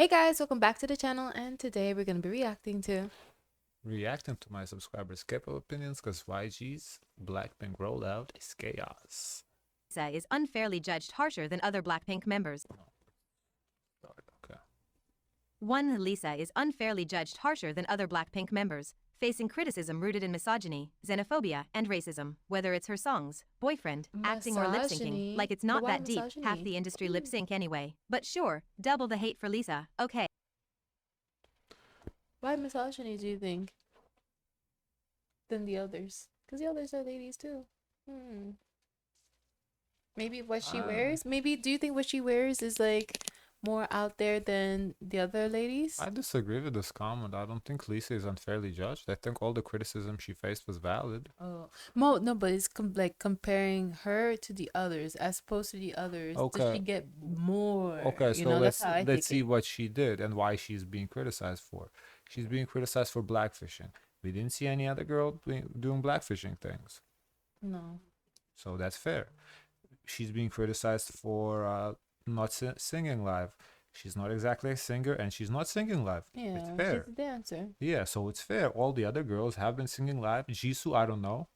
Hey guys, welcome back to the channel, and today we're going to be Reacting to my subscribers' K-pop opinions because YG's Blackpink Rollout is chaos. Lisa is unfairly judged harsher than other Blackpink members. Okay. 1. Lisa is unfairly judged harsher than other Blackpink members, facing criticism rooted in misogyny, xenophobia, and racism, whether it's her songs, boyfriend, acting, or lip syncing. Like it's not that deep, half the industry lip sync anyway. But sure, double the hate for Lisa, okay. Why misogyny, do you think, than the others? Because the others are ladies too. Maybe what she wears? Maybe, do you think what she wears is like more out there than the other ladies? I disagree with this comment. I don't think Lisa is unfairly judged. I think all the criticism she faced was valid. Oh, no, but it's like comparing her to the others as opposed to the others. Does Okay. she get more? Okay, You so know, that's let's how I let's take see it. what she did and why she's being criticized for. She's being criticized for blackfishing. We didn't see any other girl doing blackfishing things, No. so that's fair. She's being criticized for not singing live. She's not exactly a singer, and she's not singing live. Yeah, It's fair. she's a dancer. Yeah, so it's fair. All the other girls have been singing live. Jisoo, I don't know.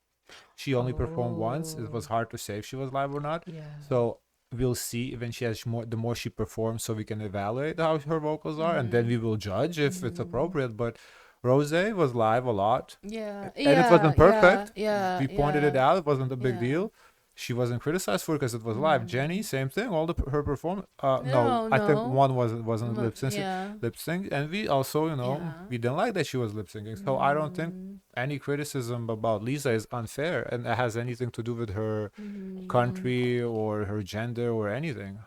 She only performed once. It was hard to say if she was live or not. Yeah. So we'll see when she has more. The more she performs, so we can evaluate how her vocals are, and then we will judge if it's appropriate. But Rose was live a lot, Yeah. and it wasn't perfect. Yeah. We pointed it out. It wasn't a big Yeah. deal. She wasn't criticized for it because it was live. Jenny, same thing. All her performance. No, No, I think no. one wasn't lip syncing. Yeah. Lip sync, and we also, Yeah. we didn't like that she was lip syncing. So I don't think any criticism about Lisa is unfair, and it has anything to do with her country or her gender or anything.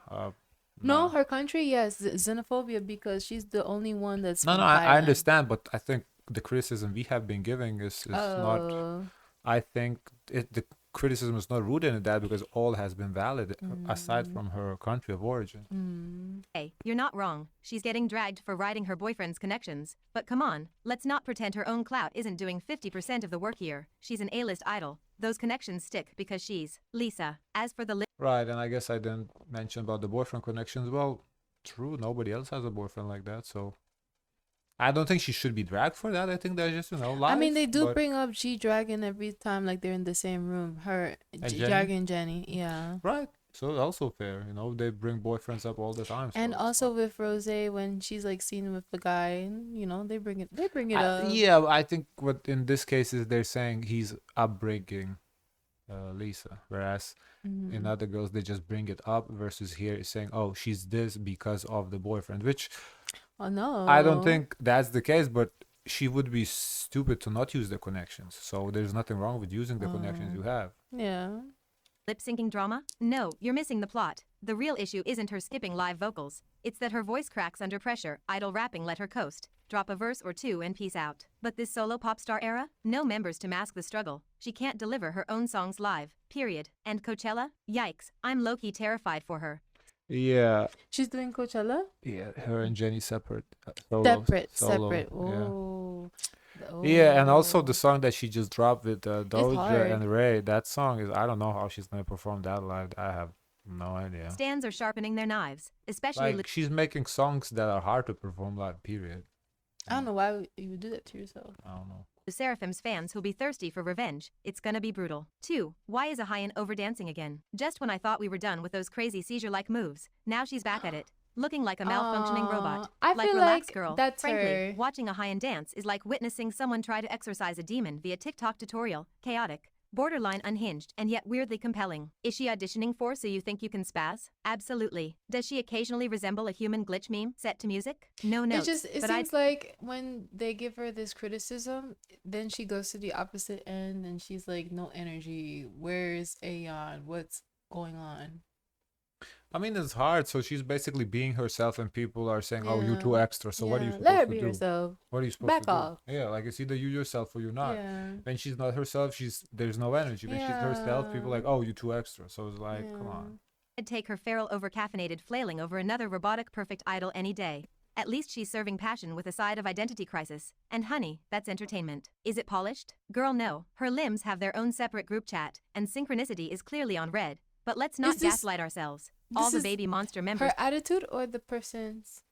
No, her country, yes, xenophobia, because she's the only one that's No, from no, I Thailand. understand, but I think the criticism we have been giving is not. Oh. I think the criticism is not rooted in that because all has been valid aside from her country of origin. Hey, you're not wrong. She's getting dragged for riding her boyfriend's connections. But come on, let's not pretend her own clout isn't doing 50% of the work here. She's an A-list idol. Those connections stick because she's Lisa. As for the Right, and I guess I didn't mention about the boyfriend connections. Well, true, nobody else has a boyfriend like that, so I don't think she should be dragged for that. I think that's just, life. I mean, they do but- bring up G-Dragon every time, like they're in the same room. Her, And G-Dragon and Jenny, yeah. Right, so also fair, they bring boyfriends up all the time. And so- also with Rose, when she's like seen with the guy, and they bring it up. Yeah, I think what in this case is they're saying he's upbringing Lisa, whereas in other girls they just bring it up versus here is saying, oh, she's this because of the boyfriend, which Oh no. I don't think that's the case, but she would be stupid to not use the connections. So there's nothing wrong with using the connections you have. Yeah. lip syncing drama? No, you're missing the plot. The real issue isn't her skipping live vocals. It's that her voice cracks under pressure. Idol rapping let her coast. Drop a verse or two and peace out. But this solo pop star era? No members to mask the struggle. She can't deliver her own songs live. Period. And Coachella? Yikes. I'm low-key terrified for her. Yeah, She's doing Coachella? yeah, her and Jenny separate. Solo, Separate. yeah. Oh. Yeah, and also the song that she just dropped with hard. Doja and Ray, that song is, I don't know how she's gonna perform that live. I have no idea. Stands are sharpening their knives. Especially Like, she's making songs that are hard to perform live, period. I don't know why you would do that to yourself. I don't know. Seraphim's fans who'll be thirsty for revenge. It's gonna be brutal. 2. Why is Ahyeon overdancing again? Just when I thought we were done with those crazy seizure-like moves, now she's back at it. Looking like a malfunctioning robot. I Like feel relax, like girl. that's Frankly, her. watching Ahyeon dance is like witnessing someone try to exorcise a demon via TikTok tutorial. Chaotic, borderline unhinged, and yet weirdly compelling. Is she auditioning for So You Think You Can Spaz? Absolutely. Does she occasionally resemble a human glitch meme set to music? No notes. It but seems like when they give her this criticism, then she goes to the opposite end and she's like, no energy. Where's Ahyeon? What's going on? I mean, it's hard. So she's basically being herself, and people are saying, "Oh, you're Yeah. too extra." So what are you Yeah, supposed let her to be do? herself. What are you supposed Back to do? off. Yeah, like it's either you yourself or you're not. Yeah. When she's not herself, there's no energy. When she's herself, people are like, "Oh, you're too extra." So it's like, come on. I'd take her feral over-caffeinated flailing over another robotic perfect idol any day. At least she's serving passion with a side of identity crisis. And honey, that's entertainment. Is it polished? Girl, no. Her limbs have their own separate group chat, and synchronicity is clearly on red. But let's not Is this- gaslight ourselves. this All the is baby monster members Her attitude or the person's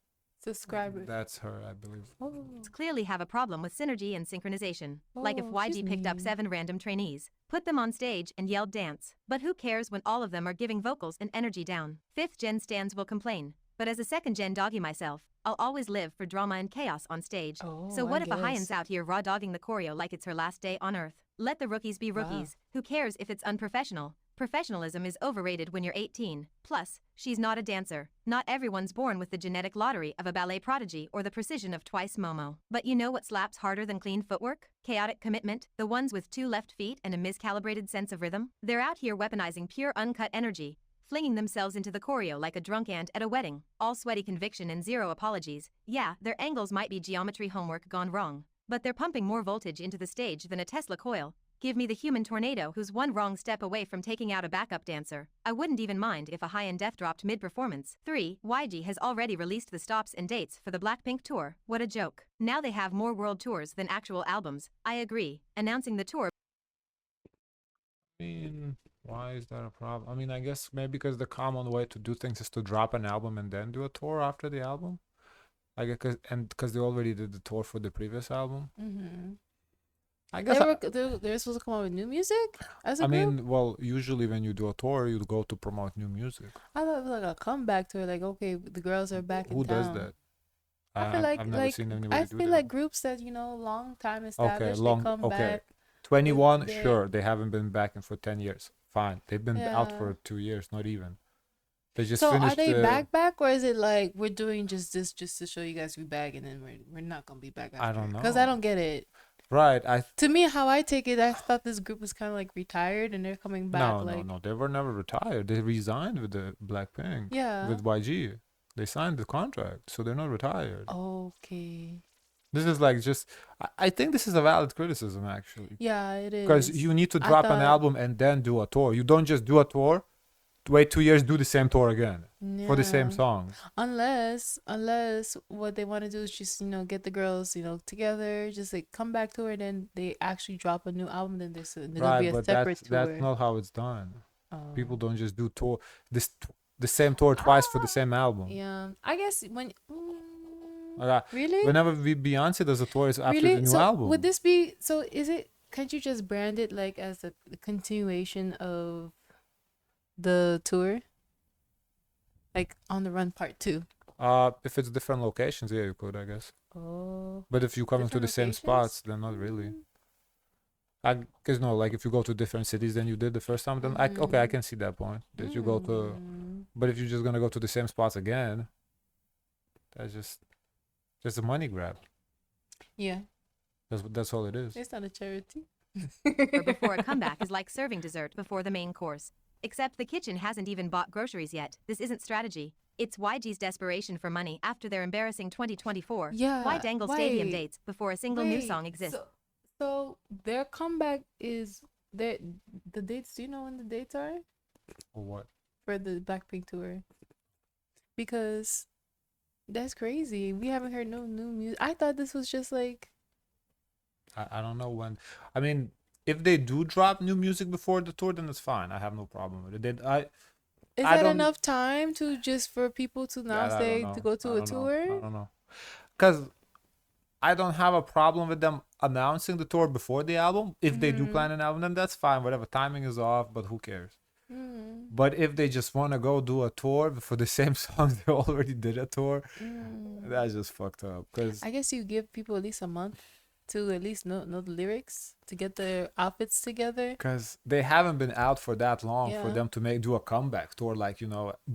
Subscribers. That's her, I believe. Oh. Clearly have a problem with synergy and synchronization. Like if Oh, YG she's picked up mean. 7 random trainees, put them on stage and yelled dance. But who cares when all of them are giving vocals and energy down? 5th gen stans will complain. But as a 2nd gen doggy myself, I'll always live for drama and chaos on stage. Oh, So what I if Ahyeon's guess. out here raw dogging the choreo like it's her last day on earth? Let the rookies be Wow. rookies. Who cares if it's unprofessional? Professionalism is overrated when you're 18. Plus, she's not a dancer. Not everyone's born with the genetic lottery of a ballet prodigy or the precision of twice Momo. But you know what slaps harder than clean footwork? Chaotic commitment, the ones with 2 left feet and a miscalibrated sense of rhythm. They're out here weaponizing pure uncut energy, flinging themselves into the choreo like a drunk aunt at a wedding. All sweaty conviction and 0 apologies. Yeah, their angles might be geometry homework gone wrong, but they're pumping more voltage into the stage than a Tesla coil. Give me the human tornado who's one wrong step away from taking out a backup dancer. I wouldn't even mind if a high-end death dropped mid-performance. 3. YG has already released the stops and dates for the Blackpink tour. What a joke. Now they have more world tours than actual albums. I agree. Announcing the tour. I mean, why is that a problem? I mean, I guess maybe because the common way to do things is to drop an album and then do a tour after the album. I guess, because they already did the tour for the previous album. Mm-hmm. I guess. They're supposed to come out with new music as a I group? mean, well, usually when you do a tour, you go to promote new music. I thought it was like a comeback tour. Like, okay, the girls are back in Who town. does that? I feel like I've never seen anybody I do feel that. like groups that long time established, they come back. 21, they're- sure, they haven't been back in for 10 years. Fine, they've been out Yeah. for 2 years, not even. They just So finished. are they back, or is it like we're doing just this just to show you guys we back, and then we're not gonna be back after? I don't Because I know. don't get it. Right, To me, how I take it, I thought this group was kind of like retired, and they're coming back. no, they were never retired. They resigned with the Blackpink. Yeah. With YG. They signed the contract, so they're not retired. Okay. This is like just. I think this is a valid criticism, actually. Yeah, it is. Because you need to I drop an thought- album and then do a tour. You don't just do a tour, wait 2 years, do the same tour again for the same Yeah. songs. Unless what they want to do is just get the girls together, just like come back to it, and they actually drop a new album. Then there's gonna be Right, a but separate tour. that's not how it's done. People Oh. don't just do the same tour twice for the same album. Yeah, I guess when. Really? Whenever Beyonce does a tour, it's after Really? the new So album. would this be? So is it? Can't you just brand it like as a continuation of the tour? Like On the Run Part 2. If it's different locations, yeah, you could, I guess. Oh. But if you come into the Different same locations? spots, then not really. Because no, like if you go to different cities than you did the first time, then okay, I can see that point. That you go to, but if you're just gonna go to the same spots again, that's just a money grab. Yeah, That's all it is. it's not a charity. Before a comeback is like serving dessert before the main course. Except the kitchen hasn't even bought groceries yet. This isn't strategy. It's YG's desperation for money after their embarrassing 2024. Yeah, Why dangle stadium wait, dates before a single new Wait, song exists? So their comeback is the dates. Do you know when the dates are Or what? for the Blackpink tour? Because that's crazy. We haven't heard no new music. I thought this was just like. I don't know when. I mean, if they do drop new music before the tour, then it's fine. I have no problem with it. Is I that don't- enough time to just for people to now That I say don't to know. go to I a don't know. tour? I don't know. Because I don't have a problem with them announcing the tour before the album. If they do plan an album, then that's fine. Whatever, timing is off, but who cares? Mm, But if they just want to go do a tour for the same songs they already did a tour, that's just fucked up. Because I guess you give people at least a month to at least know the lyrics to get their outfits together. they haven't been out for that long for Yeah. them to do a comeback tour like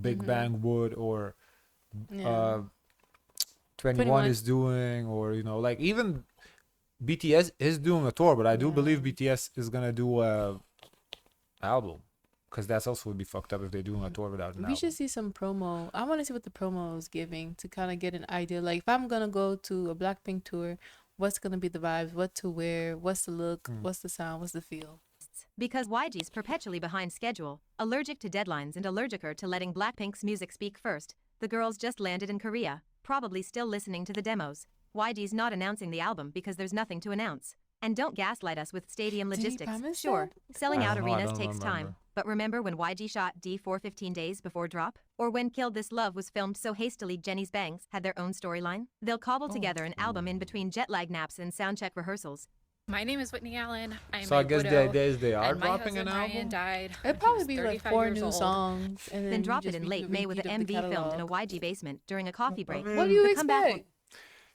Big Bang would, or Yeah. 21 is doing, or like even BTS is doing a tour, but I do believe BTS is gonna do a album, because that's also would be fucked up if they're doing a tour without an We album. should see some promo. I want to see what the promo is giving to kind of get an idea. Like if I'm gonna go to a Blackpink tour, what's gonna be the vibes? What to wear? What's the look? What's the sound? What's the feel? Because YG's perpetually behind schedule, allergic to deadlines and allergicer to letting Blackpink's music speak first. The girls just landed in Korea, probably still listening to the demos. YG's not announcing the album because there's nothing to announce. And don't gaslight us with stadium Did he logistics. promise Sure, that? selling I out don't know, I arenas don't takes time. remember. But remember when YG shot D4 15 days before drop? Or when Killed This Love was filmed so hastily Jenny's Bangs had their own storyline? They'll cobble together an album in between jet lag naps and soundcheck rehearsals. My name is Whitney Allen. I'm So I a guess the widow, idea is they are and my dropping husband an Ryan album. died. It'd when he probably was be like 35 4 years new old. songs, and Then then drop it just in late May with an repeat of the MV filmed in a catalog. YG basement during a coffee break. What do you The comeback expect?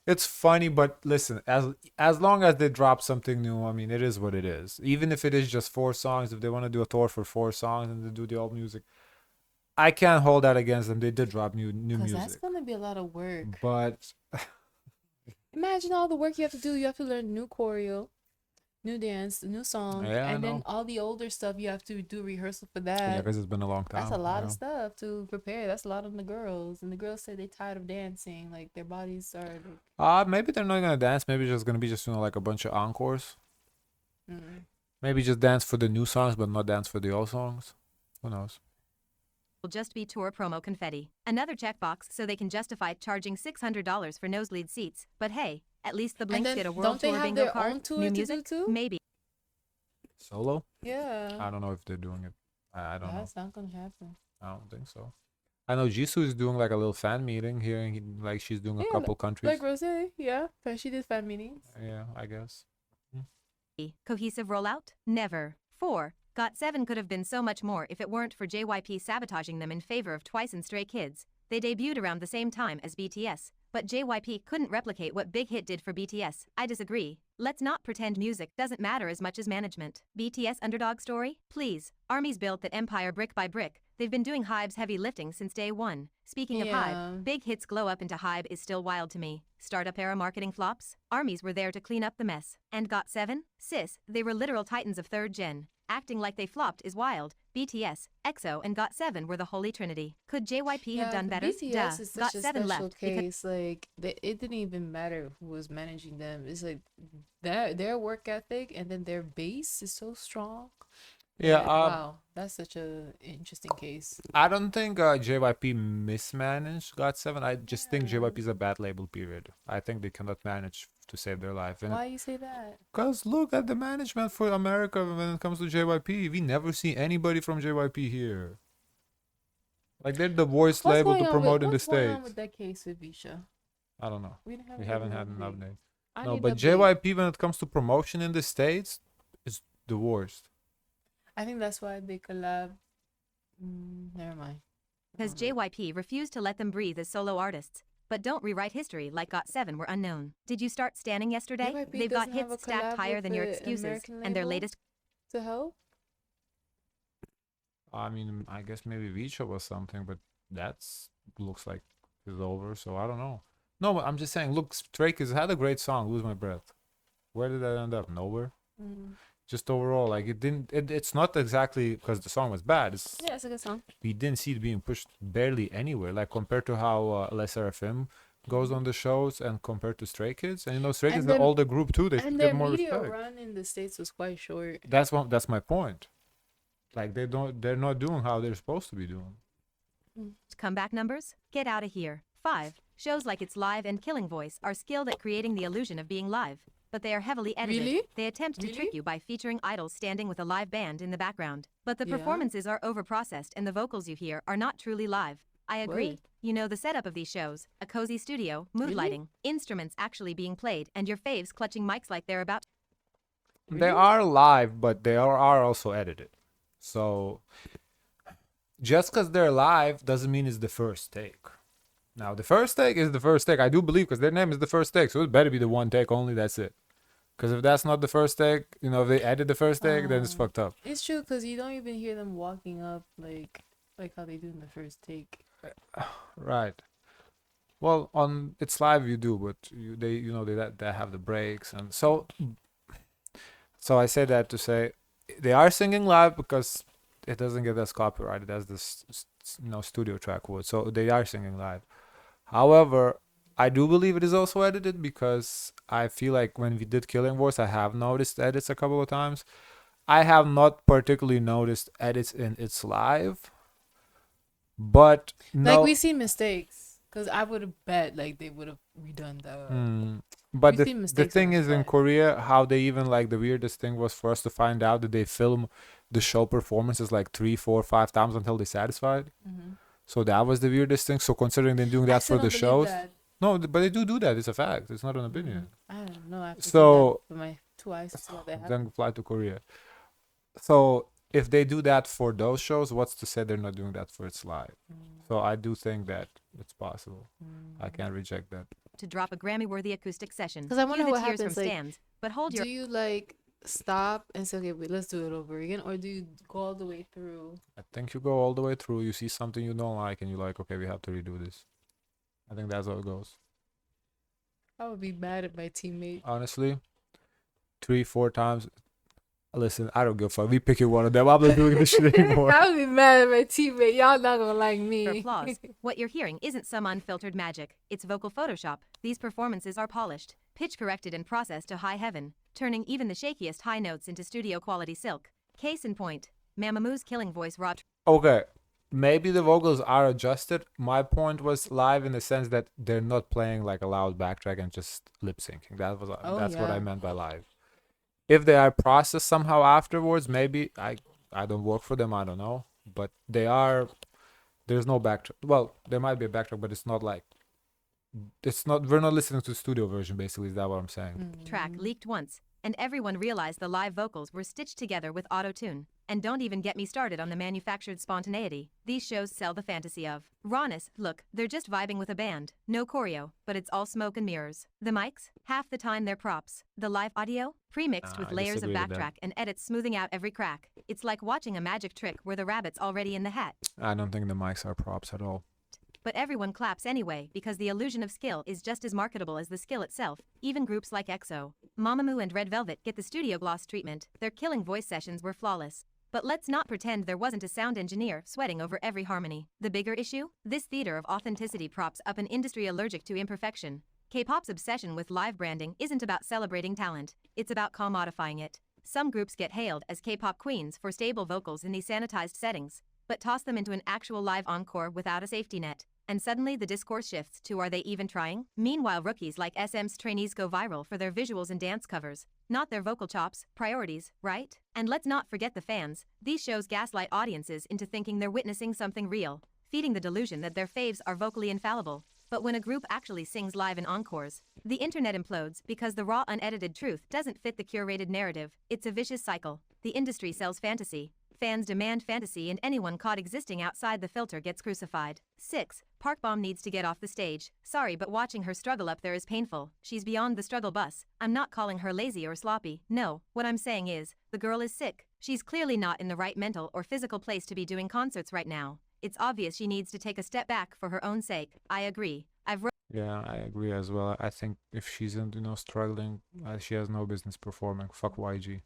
It's funny, but listen, as long as they drop something new, I mean, it is what it is. Even if it is just 4 songs, if they want to do a tour for 4 songs and they do the old music, I can't hold that against them. They did drop new Because that's music, gonna be a lot of work. but Imagine all the work you have to do. You have to learn new choreo, new dance, new song, Yeah, I and then know. all the older stuff you have to do rehearsal for yeah, that. because it's been a long time. That's a lot yeah. of stuff to prepare. That's a lot on the girls, and the girls say they tired of dancing. Like their bodies are. Maybe they're not gonna dance. Maybe it's just gonna be just like a bunch of encores. Mm. Maybe just dance for the new songs, but not dance for the old songs. Who knows? will just be tour promo confetti. Another checkbox so they can justify charging $600 for nosebleed seats. But hey, at least the And Blinks then get a world don't they tour have bingo their card. own tour New to do music? too? Maybe. Solo? Yeah. I don't know if they're doing it. I don't know. That's not gonna happen. I don't think so. I know Jisoo is doing like a little fan meeting here, and like she's doing a Yeah, couple countries. Like Rose, yeah. But she did fan meetings. Yeah, I guess. Cohesive rollout? Never. 4. GOT7 could have been so much more if it weren't for JYP sabotaging them in favor of Twice and Stray Kids. They debuted around the same time as BTS, but JYP couldn't replicate what Big Hit did for BTS. I disagree. Let's not pretend music doesn't matter as much as management. BTS underdog story? Please. ARMY's built that empire brick by brick. They've been doing HYBE's heavy lifting since day one. Speaking of Yeah. HYBE, Big Hit's glow up into HYBE is still wild to me. Startup era marketing flops? ARMYs were there to clean up the mess. And GOT7? Sis, they were literal titans of third gen. Acting like they flopped is wild. BTS, EXO, and GOT7 were the holy trinity. Could JYP have done better? BTS is such a GOT7 special left because case. Like it didn't even matter who was managing them. It's like their work ethic and then their base is so strong. Yeah, And, wow, that's such a interesting case. I don't think JYP mismanaged GOT7. I just think JYP is a bad label, period. I think they cannot manage to save their life. Why you say that? Because look at the management for America when it comes to JYP. We never see anybody from JYP here. Like, they're the worst What's label going to on promote in the what's going on States. with that case with Visha? I don't know. We We haven't had an update. I No, need but update. JYP, when it comes to promotion in the States, is the worst. I think that's why they collab. Never mind. JYP refused to let them breathe as solo artists. But don't rewrite history like GOT7 were unknown. Did you start standing yesterday? JYP They've got doesn't have hits a stacked collab higher with than your the excuses, American and their label? latest To help? I mean, I guess maybe Vicha was something, but that's looks like it's over. So I don't know. No, but I'm just saying. Look, Stray Kids had a great song. Lose My Breath. Where did that end up? Nowhere. Just overall, like it didn't. It's not exactly because the song was bad. It's Yeah, it's a good song. we didn't see it being pushed barely anywhere. Like compared to how Les Seraphim goes on the shows and compared to Stray Kids, and you know Stray Kids And is an then- older group too. They should And get their more media respect. run in the States was quite short. That's my point. Like they're not doing how they're supposed to be doing. comeback numbers? Get out of here. 5. Shows like It's Live and Killing Voice are skilled at creating the illusion of being live, but they are heavily edited. Really? They attempt to trick Really? you by featuring idols standing with a live band in the background. But the Yeah. performances are overprocessed and the vocals you hear are not truly live. I agree. What? You know the setup of these shows: a cozy studio, mood Really? lighting, instruments actually being played, and your faves clutching mics like they're about They are live, but they are also edited. So just because they're live doesn't mean it's the first take. Now the first take is the first take. I do believe because their name is the first take, so it better be the one take only. That's it. Because if that's not the first take, you know, if they edit the first take, then it's fucked up. It's true because you don't even hear them walking up like how they do in the first take. Right. Well, on It's Live you do, but they have the breaks, and so I say that to say they are singing live because it doesn't get as copyrighted as this studio track would. So they are singing live. However, I do believe it is also edited because I feel like when we did Killing Voice, I have noticed edits a couple of times. I have not particularly noticed edits in It's Live, but no. Like we see mistakes because I would have bet like they would have redone the. But You the see the mistakes thing on the is, in spot. Korea, how they even like the weirdest thing was for us to find out that they film the show performances like 3, 4, 5 times until they're satisfied. So that was the weirdest thing. So considering they're doing I that still for the don't believe shows, that. no, but they do that. It's a fact. It's not an opinion. I don't know. I have to see that So with my 2 eyes to see how that then happens. fly to Korea. So if they do that for those shows, what's to say they're not doing that for its live? So I do think that it's possible. I can't reject that. To drop a Grammy-worthy acoustic session. Because I Cue wonder the what tears happens. from Like, stands, but hold your do you like stop and say, okay, wait, let's do it over again, or do you go all the way through? I think you go all the way through. You see something you don't like, and you're like, okay, we have to redo this. I think that's how it goes. I would be mad at my teammate. Honestly, 3, 4 times. Listen, I don't give a fuck. We picking one of them. I'm not doing this shit anymore. I would be mad at my teammate. Y'all not gonna like me. applause. What you're hearing isn't some unfiltered magic. It's vocal Photoshop. These performances are polished, pitch corrected and processed to high heaven, turning even the shakiest high notes into studio quality silk. Case in point, Mamamoo's killing voice raw. Okay, maybe the vocals are adjusted. My point was live in the sense that they're not playing like a loud backtrack and just lip syncing. That's what I yeah. meant by live. If they are processed somehow afterwards, maybe I don't work for them. I don't know, but they are. There's no backtrack. Well, there might be a backtrack, but it's not like. It's not. We're not listening to the studio version. Basically, is that what I'm saying? Track leaked once, and everyone realized the live vocals were stitched together with auto-tune. And don't even get me started on the manufactured spontaneity. These shows sell the fantasy of rawness. Look, they're just vibing with a band. No choreo, but it's all smoke and mirrors. The mics? Half the time they're props. The live audio? Pre-mixed with I layers of disagree with that. backtrack and edits smoothing out every crack. It's like watching a magic trick where the rabbit's already in the hat. I don't think the mics are props at all. But everyone claps anyway because the illusion of skill is just as marketable as the skill itself. Even groups like EXO, Mamamoo and Red Velvet get the studio gloss treatment. Their killing voice sessions were flawless. But let's not pretend there wasn't a sound engineer sweating over every harmony. The bigger issue? This theater of authenticity props up an industry allergic to imperfection. K-pop's obsession with live branding isn't about celebrating talent, it's about commodifying it. Some groups get hailed as K-pop queens for stable vocals in these sanitized settings, but toss them into an actual live encore without a safety net. And suddenly the discourse shifts to, are they even trying? Meanwhile, rookies like SM's trainees go viral for their visuals and dance covers, not their vocal chops. Priorities, right? And let's not forget the fans. These shows gaslight audiences into thinking they're witnessing something real, feeding the delusion that their faves are vocally infallible. But when a group actually sings live in encores, the internet implodes because the raw, unedited truth doesn't fit the curated narrative. It's a vicious cycle. The industry sells fantasy. Fans demand fantasy, and anyone caught existing outside the filter gets crucified. 6. Park Bom needs to get off the stage. Sorry, but watching her struggle up there is painful. She's beyond the struggle bus. I'm not calling her lazy or sloppy. No, what I'm saying is, the girl is sick. She's clearly not in the right mental or physical place to be doing concerts right now. It's obvious she needs to take a step back for her own sake. I agree. Yeah, I agree as well. I think if she isn't, struggling, she has no business performing. Fuck YG.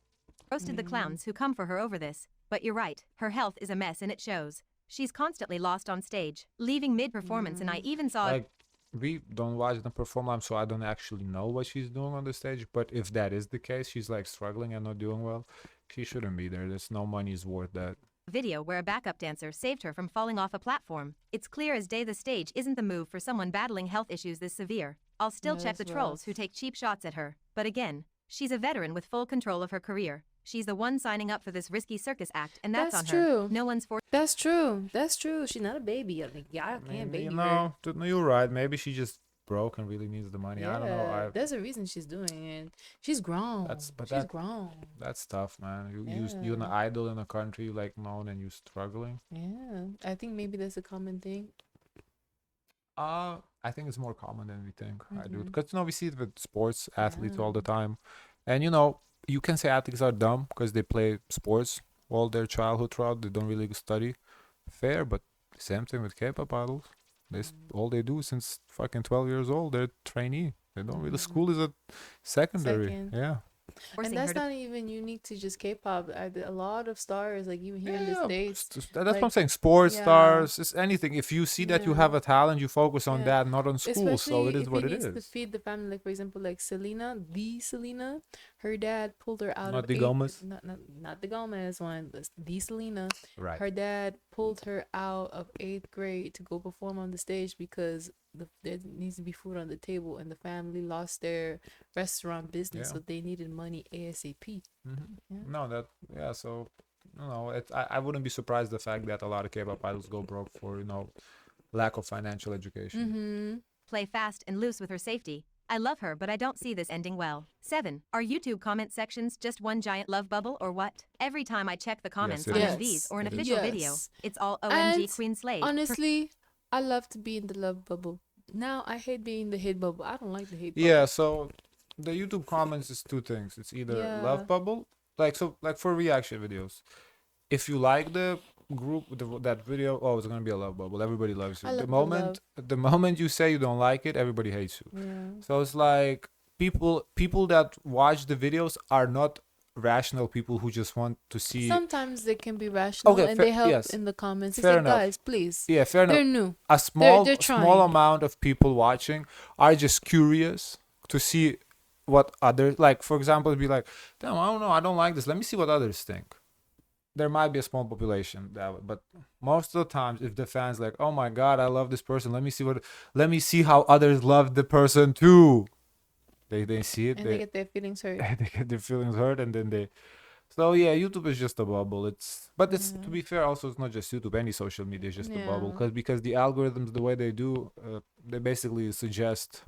Roasted the clowns who come for her over this. But you're right, her health is a mess and it shows. She's constantly lost on stage, leaving mid-performance, and I even saw Like, we don't watch them perform, so I don't actually know what she's doing on the stage. But if that is the case, she's like struggling and not doing well, she shouldn't be there. There's no money's worth that. video where a backup dancer saved her from falling off a platform. It's clear as day the stage isn't the move for someone battling health issues this severe. I'll still check the trolls who take cheap shots at her. But again, she's a veteran with full control of her career. She's the one signing up for this risky circus act, and that's on her. True. No one's forced. That's true. That's true. She's not a baby. I think I can't baby her. No, you're right. Maybe she just broke and really needs the money. Yeah, I don't know. there's a reason she's doing it. She's grown. She's grown. That's tough, man. You're an idol in a country you like known and you're struggling. Yeah, I think maybe that's a common thing. I think it's more common than we think. I do, because we see it with sports athletes all the time, and you can say athletes are dumb because they play sports all their childhood throughout. They don't really study. Fair, but same thing with K-pop idols. All they do since fucking 12 years old, they're trainee. They don't really. School is a secondary. Yeah. And that's not even unique to just K-pop. A lot of stars, like even here in the States. That's what I'm saying. Sports stars, it's anything. If you see that you have a talent, you focus on that, not on school. Especially so it is what it is. To feed the family, like for example, like Selena, her dad pulled her out not of the Gomez. Not the Gomez one. The Selena. Right. Her dad pulled her out of 8th grade to go perform on the stage because there needs to be food on the table, and the family lost their restaurant business, Yeah. so they needed money ASAP. Yeah. No, that yeah. So I wouldn't be surprised the fact that a lot of K-pop idols go broke for lack of financial education. Play fast and loose with her safety. I love her, but I don't see this ending well. 7. Are YouTube comment sections just one giant love bubble or what? Every time I check the comments it on is. MVs or an It is. official video, Yes. it's all OMG And Queen Slay. honestly, I love to be in the love bubble. Now I hate being the hate bubble. I don't like the hate bubble. Yeah. So the YouTube comments is two things. It's either Yeah. love bubble, like for reaction videos. If you like the group that video, oh, it's gonna be a love bubble. Everybody loves you. I The love the moment the moment you say you don't like it, everybody hates you. Yeah. So it's like people that watch the videos are not rational people who just want to see. Sometimes they can be rational, Okay, and fair- they help yes. in the comments. They Fair say, enough. guys, please. Yeah, fair They're enough. new. A small they're small trying. amount of people watching are just curious to see what others like. For example, be like, damn, I don't know, I don't like this. Let me see what others think. There might be a small population that way, but most of the times, if the fans like, oh my god, I love this person. Let me see how others love the person too. They see it. And they get their feelings hurt. They get their feelings hurt, and then they. So yeah, YouTube is just a bubble. It's to be fair, also it's not just YouTube. Any social media is just a bubble Yeah. because the algorithms, the way they do, they basically suggest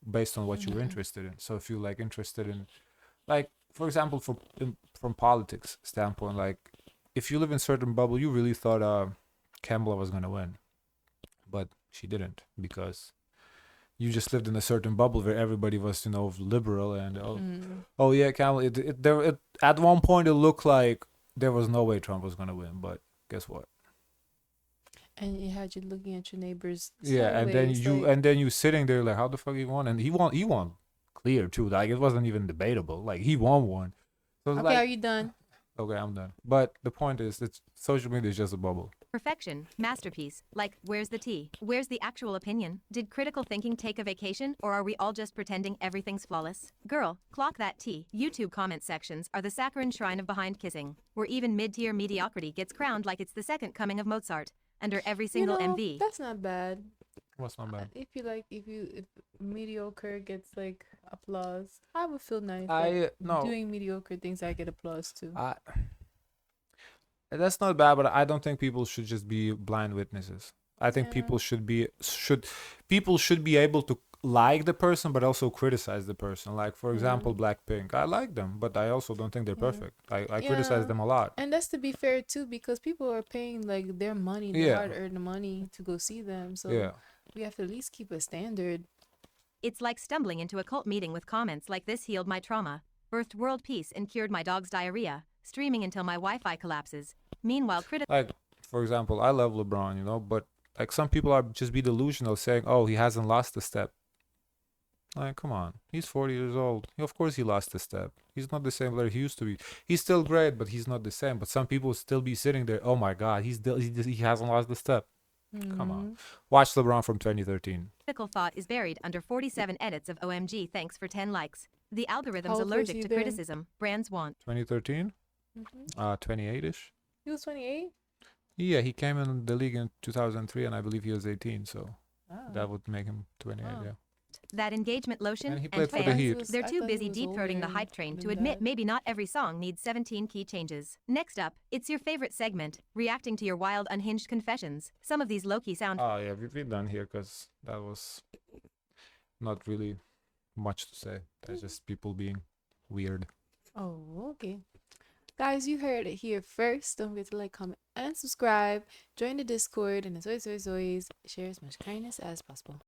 based on what you're interested in. So if you're like interested in, like for example, from politics standpoint, like if you live in certain bubble, you really thought Kamala was gonna win, but she didn't because you just lived in a certain bubble where everybody was liberal and oh yeah, Kamala. At one point it looked like there was no way Trump was gonna win, but guess what? And you had you looking at your neighbors. Yeah, and then sideways, you like, and then you sitting there like, how the fuck he won? And he won clear too. Like it wasn't even debatable. Like he won one. So it's okay, like, are you done? okay, I'm done. But the point is that social media is just a bubble. Perfection, masterpiece. Like, where's the tea? Where's the actual opinion? Did critical thinking take a vacation, or are we all just pretending everything's flawless? Girl, clock that tea. YouTube comment sections are the saccharine shrine of behind kissing, where even mid-tier mediocrity gets crowned like it's the second coming of Mozart. Under every single MV. That's not bad. What's not bad? If mediocre gets like applause, I would feel nice. No. Doing mediocre things, I get applause too. That's not bad, but I don't think people should just be blind witnesses. I think Yeah. people should be able to like the person, but also criticize the person. Like for example, Blackpink. I like them, but I also don't think they're perfect. I criticize Yeah. them a lot. And that's to be fair too, because people are paying like their money, their Yeah. hard-earned money to go see them. So Yeah. we have to at least keep a standard. It's like stumbling into a cult meeting with comments like this healed my trauma, birthed world peace and cured my dog's diarrhea, streaming until my Wi-Fi collapses. Meanwhile, Like for example, I love LeBron, but like some people are just be delusional saying, "Oh, he hasn't lost a step." Like, come on, he's 40 years old. Of course, he lost a step. He's not the same player he used to be. He's still great, but he's not the same. But some people still be sitting there. Oh my God, he hasn't lost the step. Come on, watch LeBron from 2013. critical thought is buried under 47 edits of OMG thanks for 10 likes. The algorithm's How old was allergic he to then? criticism. Brands want. 2013, 28ish. He was 28. Yeah, he came in the league in 2003, and I believe he was 18. So Wow. that would make him 28. Wow. Yeah. That engagement lotion And he and played for the fans, Heat. they're I too thought he busy was deep-throating the older hype train to than admit that. maybe not every song needs 17 key changes. Next up, it's your favorite segment, reacting to your wild unhinged confessions. Some of these low-key sound Oh yeah, we're done here because that was not really much to say. That's just people being weird. Oh, okay. Guys, you heard it here first. Don't forget to like, comment, and subscribe. Join the Discord, and as always, share as much kindness as possible.